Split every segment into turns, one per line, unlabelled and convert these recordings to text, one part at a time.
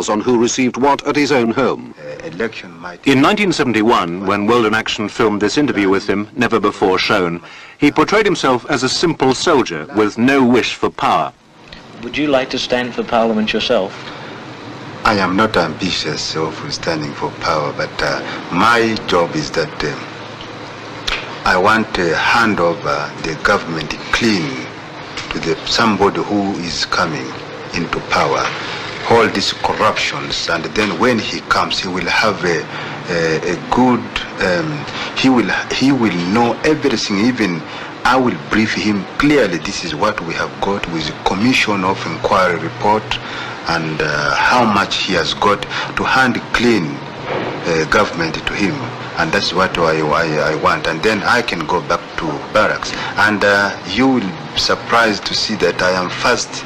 was on who received what at his own home. In 1971, when World in Action filmed this interview with him, never before shown, he portrayed himself as a simple soldier with no wish for power.
Would you like to stand for Parliament yourself?
I am not ambitious of standing for power, but my job is that I want to hand over the government clean to somebody who is coming into power, all these corruptions, and then when he comes, he will have a good, he will know everything. Even I will brief him clearly, this is what we have got with the Commission of Inquiry report, and how much he has got to hand clean government to him. And that's what I want, and then I can go back to barracks. And you will be surprised to see that I am first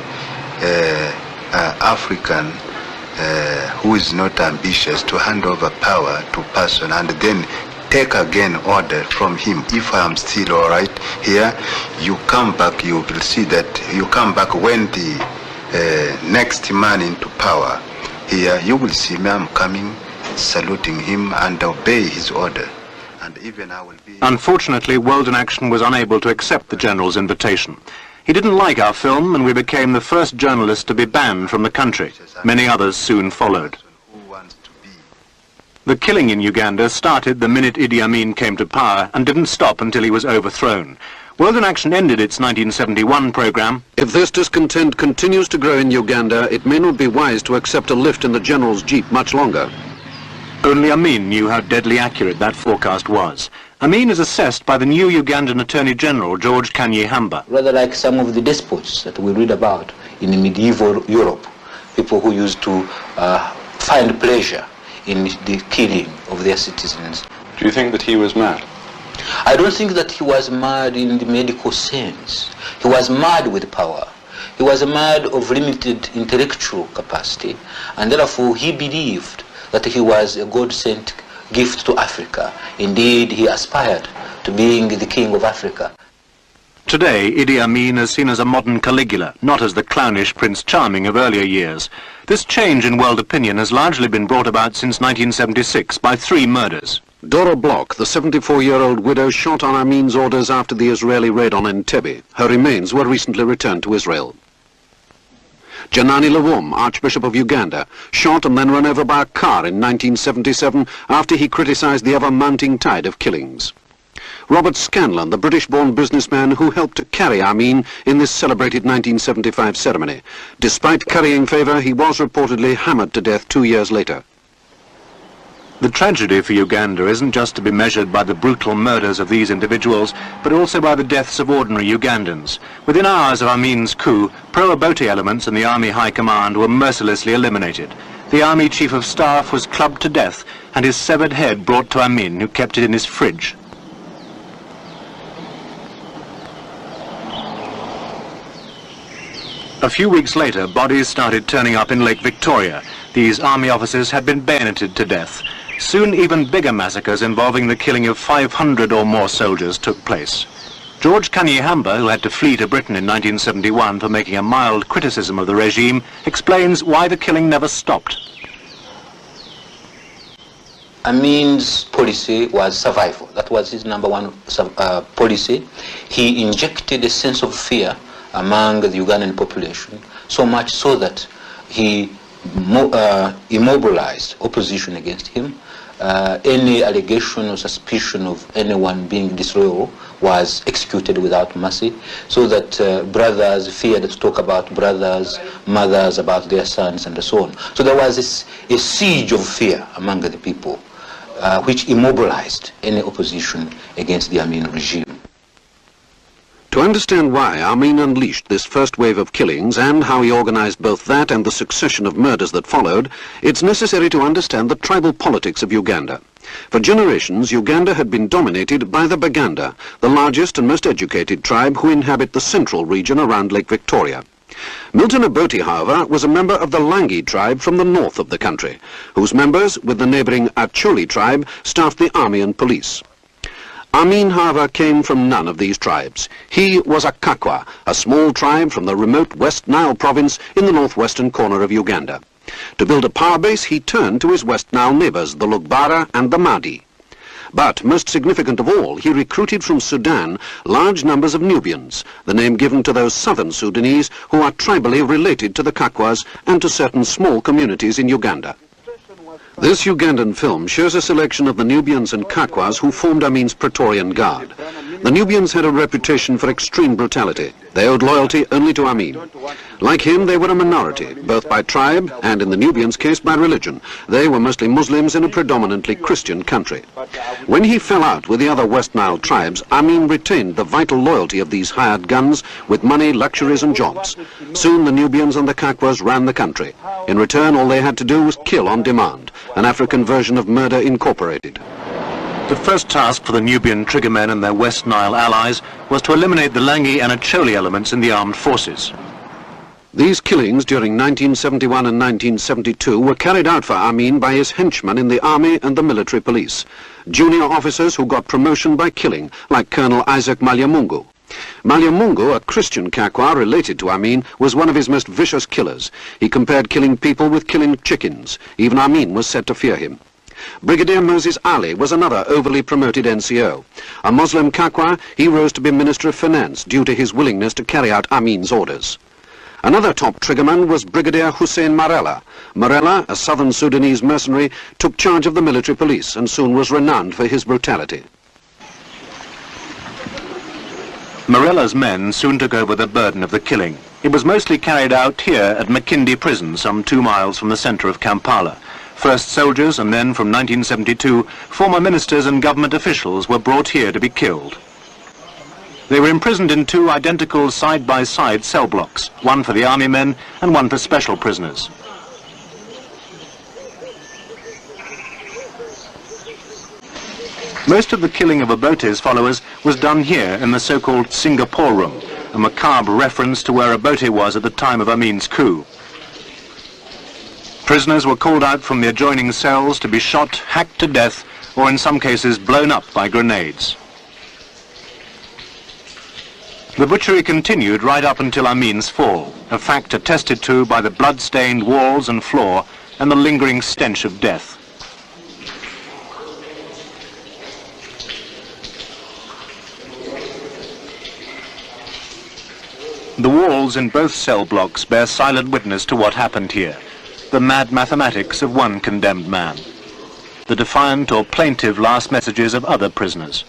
African who is not ambitious to hand over power to person and then take again order from him. If I am still all right here, you come back, you will see that you come back when the next man into power here, you will see me, I'm coming, saluting him and obey his order. And even I will be...
Unfortunately, World in Action was unable to accept the General's invitation. He didn't like our film, and we became the first journalists to be banned from the country. Many others soon followed. The killing in Uganda started the minute Iddi Amin came to power and didn't stop until he was overthrown. World in Action ended its 1971 program. If this discontent continues to grow in Uganda, it may not be wise to accept a lift in the General's jeep much longer. Only Amin knew how deadly accurate that forecast was. Amin is assessed by the new Ugandan Attorney General, George Kanyihamba.
Rather like some of the despots that we read about in medieval Europe, people who used to find pleasure in the killing of their citizens.
Do you think that he was mad?
I don't think that he was mad in the medical sense. He was mad with power. He was mad of limited intellectual capacity, and therefore he believed that he was a God-sent gift to Africa. Indeed, he aspired to being the king of Africa.
Today, Iddi Amin is seen as a modern Caligula, not as the clownish Prince Charming of earlier years. This change in world opinion has largely been brought about since 1976 by 3 murders. Dora Bloch, the 74-year-old widow, shot on Amin's orders after the Israeli raid on Entebbe. Her remains were recently returned to Israel. Janani Lawum, Archbishop of Uganda, shot and then run over by a car in 1977 after he criticized the ever-mounting tide of killings. Robert Scanlon, the British-born businessman who helped to carry Amin in this celebrated 1975 ceremony. Despite currying favor, he was reportedly hammered to death 2 years later. The tragedy for Uganda isn't just to be measured by the brutal murders of these individuals, but also by the deaths of ordinary Ugandans. Within hours of Amin's coup, pro-Obote elements in the Army High Command were mercilessly eliminated. The Army Chief of Staff was clubbed to death and his severed head brought to Amin, who kept it in his fridge. A few weeks later, bodies started turning up in Lake Victoria. These army officers had been bayoneted to death. Soon even bigger massacres involving the killing of 500 or more soldiers took place. George Kanyihamba, who had to flee to Britain in 1971 for making a mild criticism of the regime, explains why the killing never stopped.
Amin's policy was survival. That was his number one policy. He injected a sense of fear among the Ugandan population, so much so that he immobilized opposition against him. Any allegation or suspicion of anyone being disloyal was executed without mercy, so that brothers feared to talk about brothers, mothers about their sons, and so on. So there was a siege of fear among the people, which immobilized any opposition against the Amin regime.
To understand why Amin unleashed this first wave of killings and how he organized both that and the succession of murders that followed, it's necessary to understand the tribal politics of Uganda. For generations, Uganda had been dominated by the Baganda, the largest and most educated tribe who inhabit the central region around Lake Victoria. Milton Obote, however, was a member of the Langi tribe from the north of the country, whose members, with the neighboring Acholi tribe, staffed the army and police. Amin, however, came from none of these tribes. He was a Kakwa, a small tribe from the remote West Nile province in the northwestern corner of Uganda.
To build a power base, he turned to his West Nile neighbours, the Lugbara and the Mahdi. But, most significant of all, he recruited from Sudan large numbers of Nubians, the name given to those southern Sudanese who are tribally related to the Kakwas and to certain small communities in Uganda. This Ugandan film shows a selection of the Nubians and Kakwas who formed Amin's Praetorian Guard. The Nubians had a reputation for extreme brutality. They owed loyalty only to Amin. Like him, they were a minority, both by tribe and, in the Nubians' case, by religion. They were mostly Muslims in a predominantly Christian country. When he fell out with the other West Nile tribes, Amin retained the vital loyalty of these hired guns with money, luxuries and jobs. Soon the Nubians and the Kakwas ran the country. In return, all they had to do was kill on demand, an African version of murder incorporated.
The first task for the Nubian triggermen and their West Nile allies was to eliminate the Langi and Acholi elements in the armed forces.
These killings during 1971 and 1972 were carried out for Amin by his henchmen in the army and the military police, junior officers who got promotion by killing, like Colonel Isaac Malyamungu. Malyamungu, a Christian Kakwa related to Amin, was one of his most vicious killers. He compared killing people with killing chickens. Even Amin was said to fear him. Brigadier Moses Ali was another overly promoted NCO. A Muslim Kakwa, he rose to be Minister of Finance due to his willingness to carry out Amin's orders. Another top triggerman was Brigadier Hussein Marella. Marella, a southern Sudanese mercenary, took charge of the military police and soon was renowned for his brutality.
Morella's men soon took over the burden of the killing. It was mostly carried out here at Makindi Prison, some 2 miles from the centre of Kampala. First soldiers and then, from 1972, former ministers and government officials were brought here to be killed. They were imprisoned in 2 identical side-by-side cell blocks, one for the army men and one for special prisoners. Most of the killing of Obote's followers was done here in the so-called Singapore room, a macabre reference to where Obote was at the time of Amin's coup. Prisoners were called out from the adjoining cells to be shot, hacked to death, or in some cases blown up by grenades. The butchery continued right up until Amin's fall, a fact attested to by the blood-stained walls and floor and the lingering stench of death. The walls in both cell blocks bear silent witness to what happened here. The mad mathematics of one condemned man, the defiant or plaintive last messages of other prisoners.